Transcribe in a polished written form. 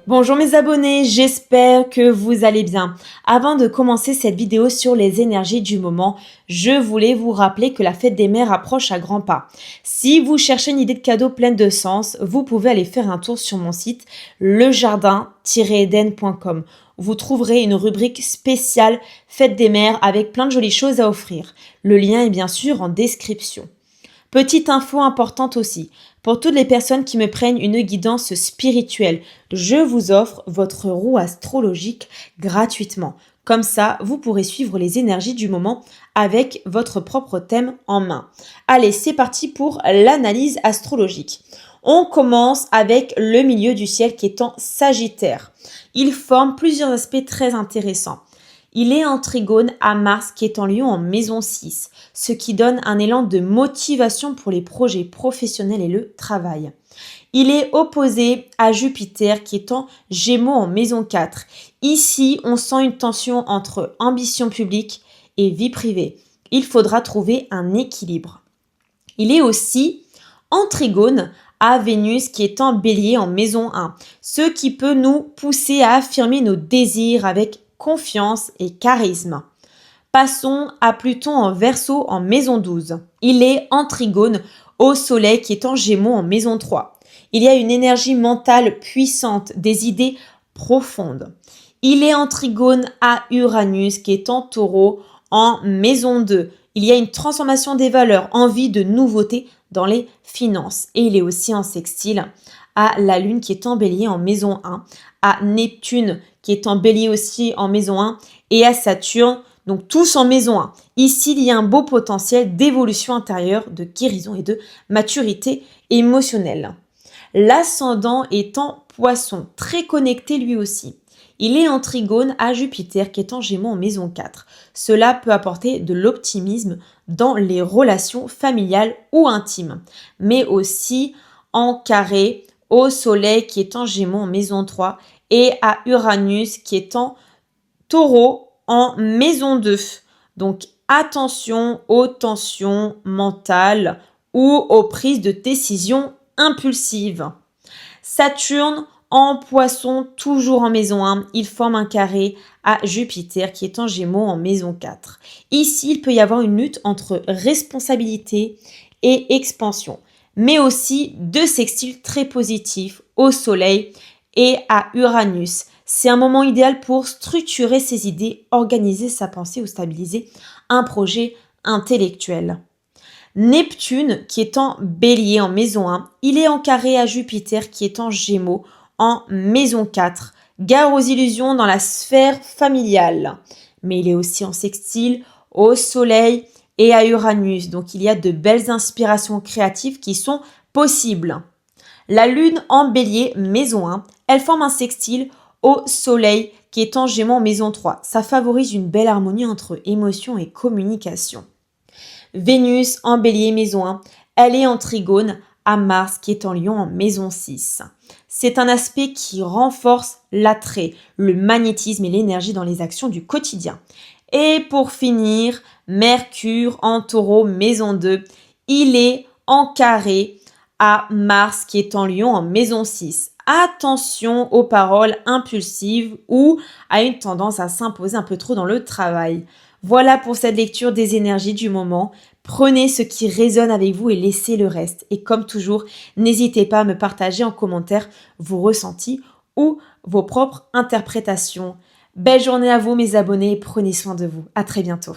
Bonjour mes abonnés, j'espère que vous allez bien. Avant de commencer cette vidéo sur les énergies du moment, je voulais vous rappeler que la fête des mères approche à grands pas. Si vous cherchez une idée de cadeau pleine de sens, vous pouvez aller faire un tour sur mon site lejardin-eden.com. Vous trouverez une rubrique spéciale fête des mères avec plein de jolies choses à offrir. Le lien est bien sûr en description. Petite info importante aussi, pour toutes les personnes qui me prennent une guidance spirituelle, je vous offre votre roue astrologique gratuitement. Comme ça, vous pourrez suivre les énergies du moment avec votre propre thème en main. Allez, c'est parti pour l'analyse astrologique. On commence avec le milieu du ciel qui est en Sagittaire. Il forme plusieurs aspects très intéressants. Il est en trigone à Mars qui est en Lion en maison 6, ce qui donne un élan de motivation pour les projets professionnels et le travail. Il est opposé à Jupiter qui est en Gémeaux en maison 4. Ici, on sent une tension entre ambition publique et vie privée. Il faudra trouver un équilibre. Il est aussi en trigone à Vénus qui est en Bélier en maison 1, ce qui peut nous pousser à affirmer nos désirs avec confiance et charisme. Passons à Pluton en Verseau en maison 12. Il est en trigone au Soleil qui est en Gémeaux en maison 3. Il y a une énergie mentale puissante, des idées profondes. Il est en trigone à Uranus qui est en Taureau en maison 2. Il y a une transformation des valeurs, envie de nouveautés dans les finances. Et il est aussi en sextile à la Lune qui est en Bélier en maison 1, à Neptune qui est en Bélier aussi en maison 1 et à Saturne, donc tous en maison 1. Ici, il y a un beau potentiel d'évolution intérieure, de guérison et de maturité émotionnelle. L'ascendant est en Poisson, très connecté lui aussi. Il est en trigone à Jupiter qui est en Gémeaux en maison 4. Cela peut apporter de l'optimisme dans les relations familiales ou intimes, mais aussi en carré au Soleil qui est en Gémeaux en maison 3 et à Uranus qui est en Taureau en maison 2. Donc attention aux tensions mentales ou aux prises de décision impulsives. Saturne en Poisson, toujours en maison 1, il forme un carré à Jupiter qui est en Gémeaux en maison 4. Ici, il peut y avoir une lutte entre responsabilité et expansion, mais aussi deux sextiles très positifs au Soleil et à Uranus. C'est un moment idéal pour structurer ses idées, organiser sa pensée ou stabiliser un projet intellectuel. Neptune, qui est en Bélier en maison 1, il est en carré à Jupiter, qui est en Gémeaux en maison 4. Gare aux illusions dans la sphère familiale. Mais il est aussi en sextile au Soleil et à Uranus. Donc il y a de belles inspirations créatives qui sont possibles. La Lune en Bélier, maison 1, elle forme un sextile au Soleil qui est en Gémeaux en maison 3. Ça favorise une belle harmonie entre émotion et communication. Vénus en Bélier, maison 1, elle est en trigone à Mars qui est en Lion en maison 6. C'est un aspect qui renforce l'attrait, le magnétisme et l'énergie dans les actions du quotidien. Et pour finir, Mercure en Taureau, maison 2, il est en carré à Mars qui est en Lion en maison 6. Attention aux paroles impulsives ou à une tendance à s'imposer un peu trop dans le travail. Voilà pour cette lecture des énergies du moment. Prenez ce qui résonne avec vous et laissez le reste. Et comme toujours, n'hésitez pas à me partager en commentaire vos ressentis ou vos propres interprétations. Belle journée à vous mes abonnés et prenez soin de vous. À très bientôt.